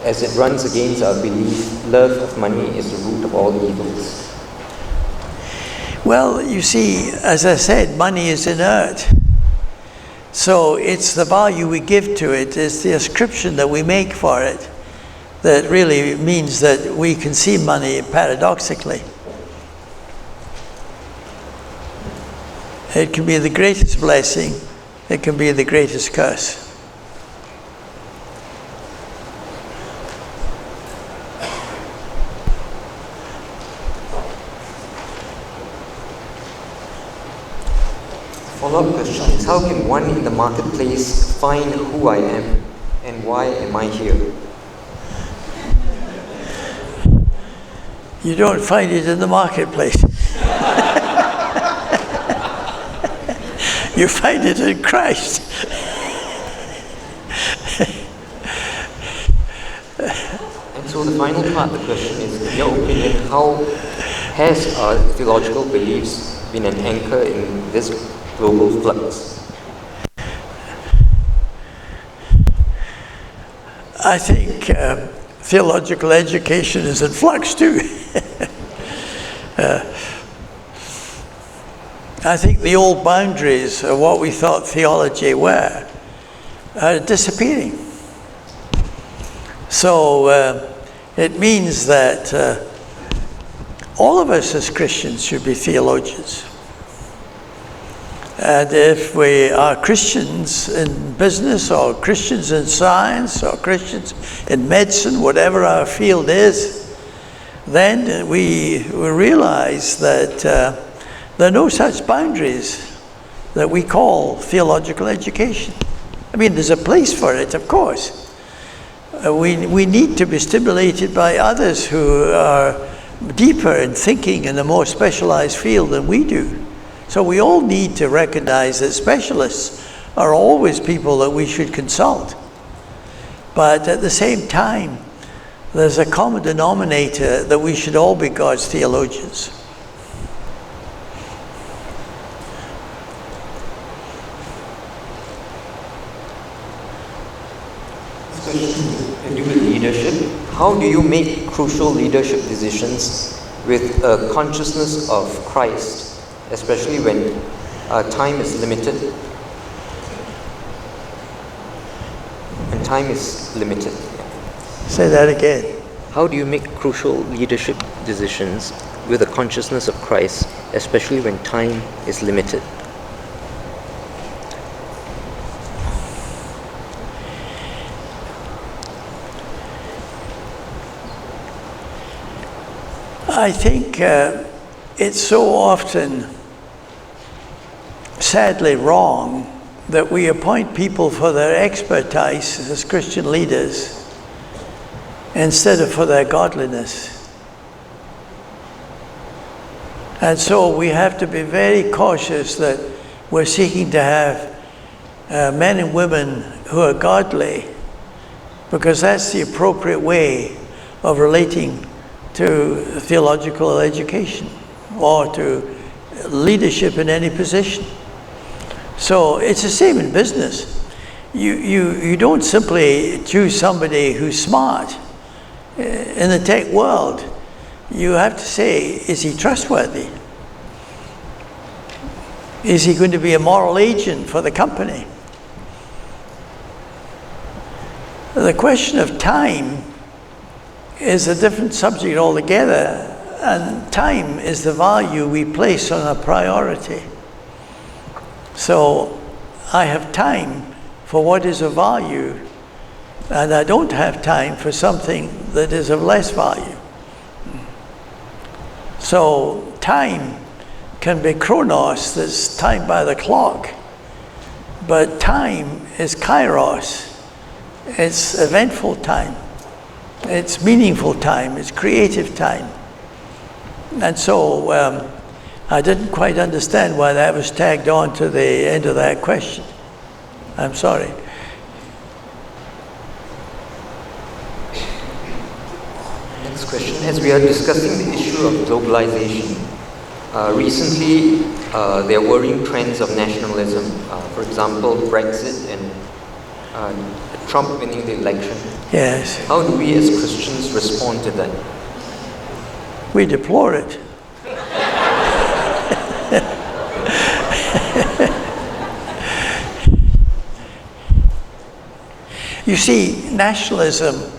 B: as it runs against our belief, love of money is the root of all evils.
A: Well, you see, as I said, money is inert. So it's the value we give to it, it's the ascription that we make for it that really means that we can see money paradoxically. It can be the greatest blessing, it can be the greatest curse.
B: Follow-up question is, how can one in the marketplace find who I am and why am I here?
A: You don't find it in the marketplace. You find it in Christ.
B: And so the final part of the question is, in your opinion, how has our theological beliefs been an anchor in this global flux?
A: I think theological education is in flux too. I think the old boundaries of what we thought theology were are disappearing. So it means that all of us as Christians should be theologians. And if we are Christians in business or Christians in science or Christians in medicine, whatever our field is, then we realize that there are no such boundaries that we call theological education. I mean, there's a place for it, of course. We need to be stimulated by others who are deeper in thinking in a more specialized field than we do. So we all need to recognize that specialists are always people that we should consult. But at the same time, there's a common denominator that we should all be God's theologians.
B: Leadership. How do you make crucial leadership decisions with a consciousness of Christ, especially when time is limited? And time is limited.
A: Say that again.
B: How do you make crucial leadership decisions with a consciousness of Christ, especially when time is limited?
A: I think it's so often, sadly, wrong that we appoint people for their expertise as Christian leaders instead of for their godliness. And so we have to be very cautious that we're seeking to have men and women who are godly, because that's the appropriate way of relating to theological education or to leadership in any position. So it's the same in business. You don't simply choose somebody who's smart. In the tech world, you have to say, is he trustworthy? Is he going to be a moral agent for the company? The question of time is a different subject altogether, and time is the value we place on a priority. So I have time for what is of value, and I don't have time for something that is of less value. So time can be chronos, that's time by the clock, but time is kairos. It's eventful time, it's meaningful time, it's creative time. And so I didn't quite understand why that was tagged on to the end of that question. I'm sorry.
B: Next question. As we are discussing the issue of globalization, recently there are worrying trends of nationalism. For example, Brexit and Trump winning the election.
A: Yes.
B: How do we as Christians respond to that?
A: We deplore it. You see, nationalism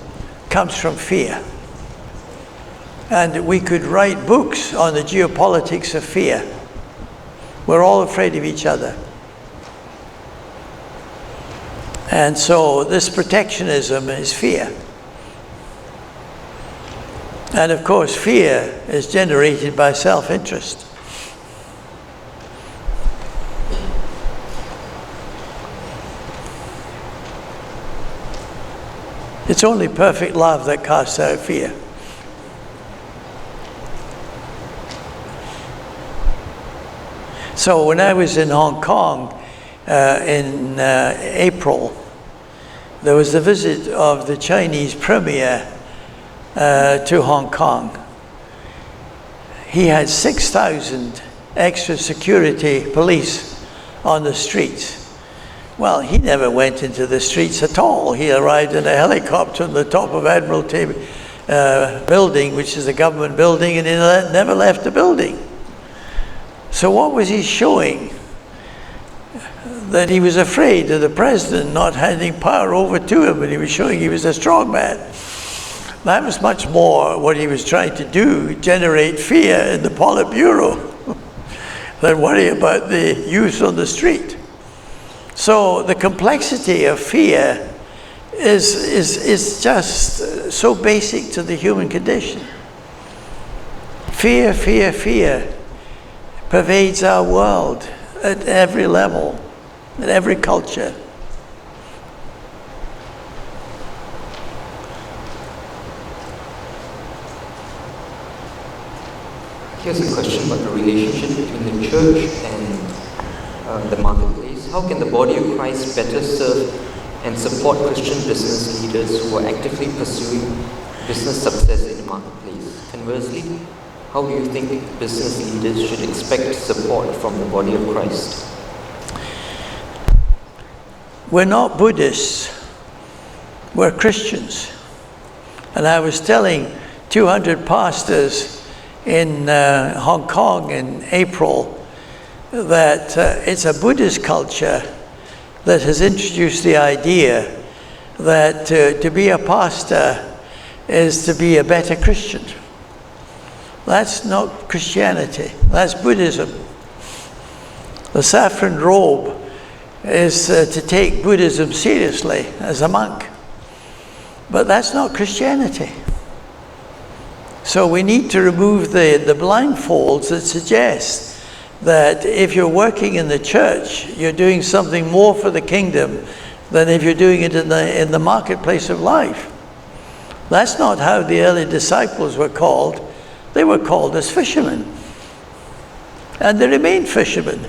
A: comes from fear. And we could write books on the geopolitics of fear. We're all afraid of each other. And so this protectionism is fear. And of course, fear is generated by self-interest. It's only perfect love that casts out fear. So when I was in Hong Kong in April, there was the visit of the Chinese Premier to Hong Kong. He had 6,000 extra security police on the streets. Well, he never went into the streets at all. He arrived in a helicopter on the top of Admiralty building, which is a government building, and he never left the building. So what was he showing? That he was afraid of the president not handing power over to him, and he was showing he was a strong man. That was much more what he was trying to do, generate fear in the Politburo, than worry about the youth on the street. So the complexity of fear is just so basic to the human condition. Fear, fear, fear pervades our world at every level, in every culture.
B: Here's a question about the relationship between the church and the marketplace. How can the body of Christ better serve and support Christian business leaders who are actively pursuing business success in the marketplace? Conversely, how do you think business leaders should expect support from the body of Christ?
A: We're not Buddhists, we're Christians. And I was telling 200 pastors in Hong Kong in April that it's a Buddhist culture that has introduced the idea that to be a pastor is to be a better Christian. That's not Christianity, that's Buddhism. The saffron robe is to take Buddhism seriously as a monk. But that's not Christianity. So we need to remove the blindfolds that suggest that if you're working in the church, you're doing something more for the kingdom than if you're doing it in the marketplace of life. That's not how the early disciples were called. They were called as fishermen. And they remained fishermen.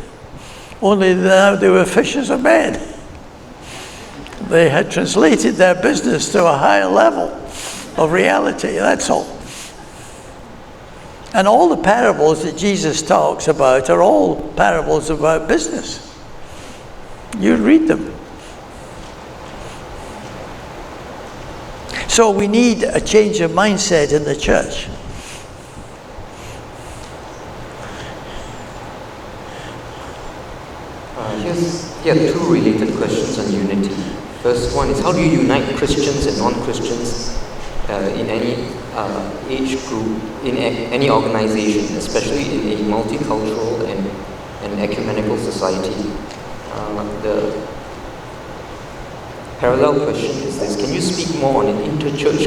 A: Only now they were fishers of men. They had translated their business to a higher level of reality, that's all. And all the parables that Jesus talks about are all parables about business. You read them. So we need a change of mindset in the church.
B: Here are two related questions on unity. First one is, how do you unite Christians and non-Christians in any age group, in any organization, especially in a multicultural and ecumenical society? parallel question is this: can you speak more on inter-church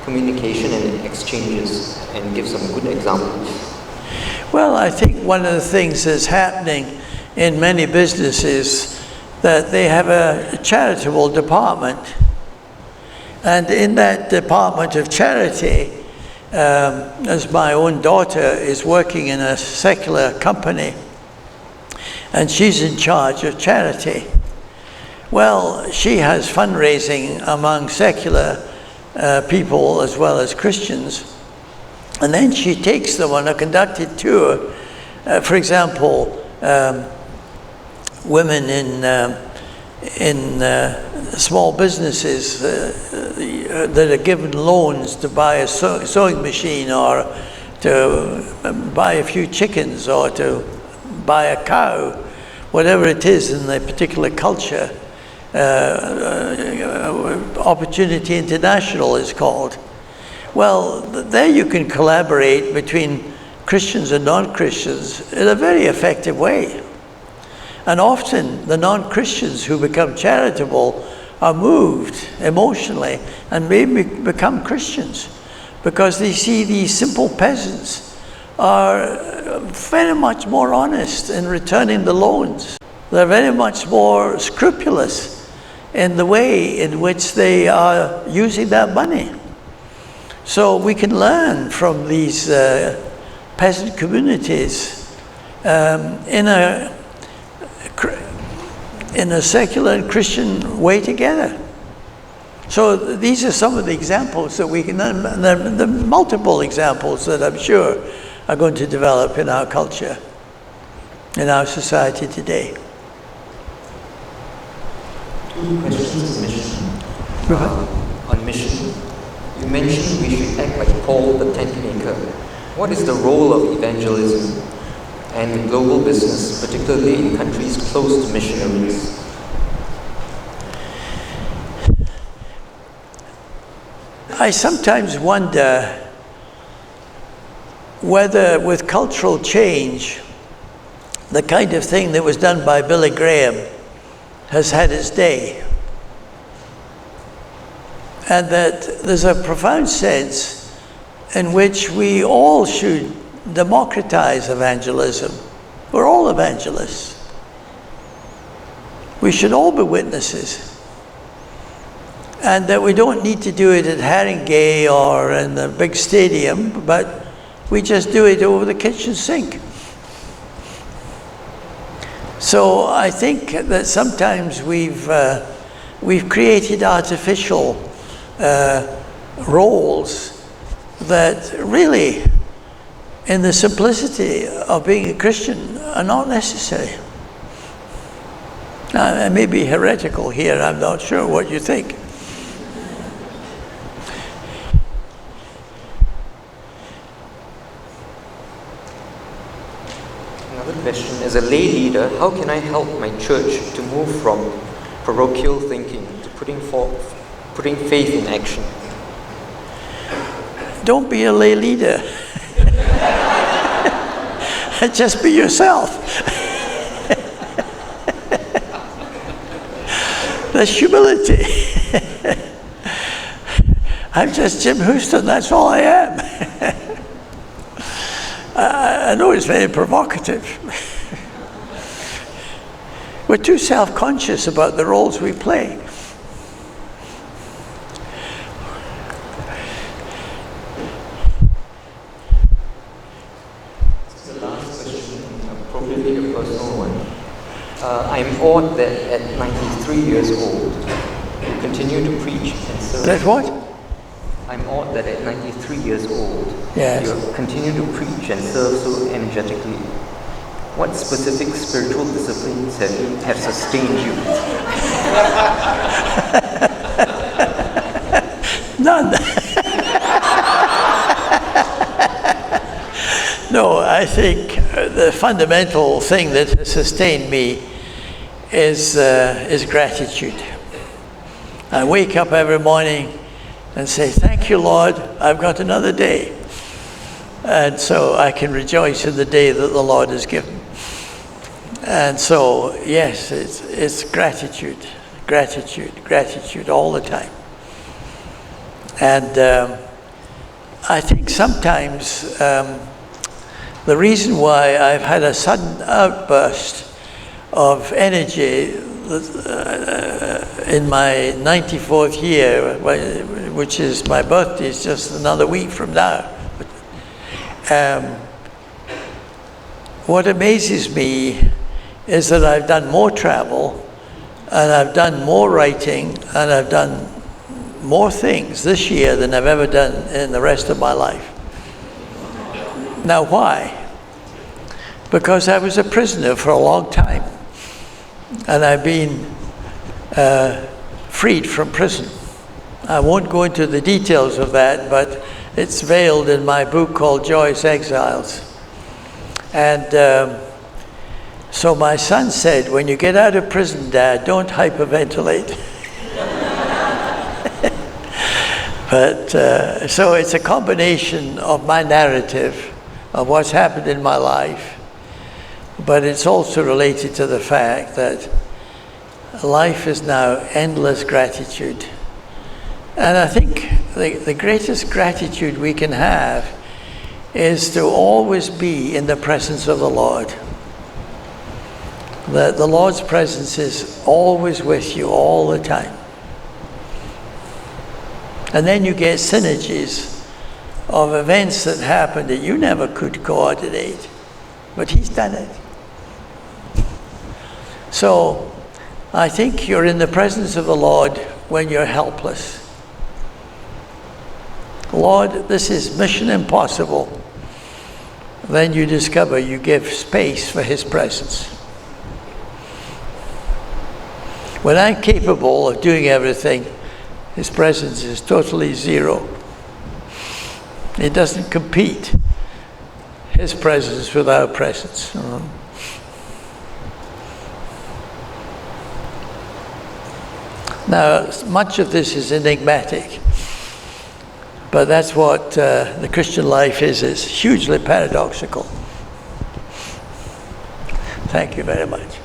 B: communication and exchanges and give some good examples?
A: Well, I think one of the things that's happening in many businesses that they have a charitable department, and in that department of charity, as my own daughter is working in a secular company and she's in charge of charity. Well, she has fundraising among secular people as well as Christians, and then she takes them on a conducted tour. For example, women in small businesses that are given loans to buy a sewing machine, or to buy a few chickens, or to buy a cow, whatever it is in the particular culture. Opportunity International is called. Well, there you can collaborate between Christians and non-Christians in a very effective way. And often the non-Christians who become charitable are moved emotionally and maybe become Christians, because they see these simple peasants are very much more honest in returning the loans. They're very much more scrupulous in the way in which they are using that money. So we can learn from these peasant communities in a secular and Christian way together. So these are some of the examples that we can, the multiple examples that I'm sure are going to develop in our culture, in our society today.
B: Two questions on mission. On mission, you mentioned we should act like Paul the tent maker. What is the role of evangelism and global business, particularly in countries close to missionaries?
A: I sometimes wonder whether with cultural change, the kind of thing that was done by Billy Graham has had its day. And that there's a profound sense in which we all should democratize evangelism. We're all evangelists. We should all be witnesses. And that we don't need to do it at Haringey or in the big stadium, but we just do it over the kitchen sink. So I think that sometimes we've created artificial roles that really, in the simplicity of being a Christian, are not necessary. Now, I may be heretical here, I'm not sure what you think.
B: Another question, as a lay leader, how can I help my church to move from parochial thinking to putting faith in action?
A: Don't be a lay leader. Just be yourself. There's humility. I'm just Jim Houston, that's all I am. I know it's very provocative. We're too self-conscious about the roles we play.
B: The last question, probably a personal one. I'm awed that at 93 years old, you continue to preach and serve.
A: That what?
B: I'm awed that at 93 years old,
A: Yes.
B: you continue to preach and serve so energetically. What specific spiritual disciplines have sustained you?
A: None. No, I think the fundamental thing that has sustained me is gratitude. I wake up every morning and say, thank you, Lord, I've got another day. And so I can rejoice in the day that the Lord has given. And so, yes, it's gratitude. gratitude all the time. And I think sometimes the reason why I've had a sudden outburst of energy in my 94th year, which is my birthday, is just another week from now. What amazes me is that I've done more travel, and I've done more writing, and I've done more things this year than I've ever done in the rest of my life. Now, why? Because I was a prisoner for a long time, and I've been freed from prison. I won't go into the details of that, but it's veiled in my book called Joyous Exiles. And so my son said, when you get out of prison, Dad, don't hyperventilate. But so it's a combination of my narrative of what's happened in my life, but it's also related to the fact that life is now endless gratitude. And I think the greatest gratitude we can have is to always be in the presence of the Lord. That the Lord's presence is always with you all the time. And then you get synergies of events that happen that you never could coordinate, but He's done it. So I think you're in the presence of the Lord when you're helpless. Lord, this is mission impossible. Then you discover you give space for His presence. When I'm capable of doing everything, His presence is totally zero. It doesn't compete, His presence with our presence. Now, much of this is enigmatic, but that's what the Christian life is. It's hugely paradoxical. Thank you very much.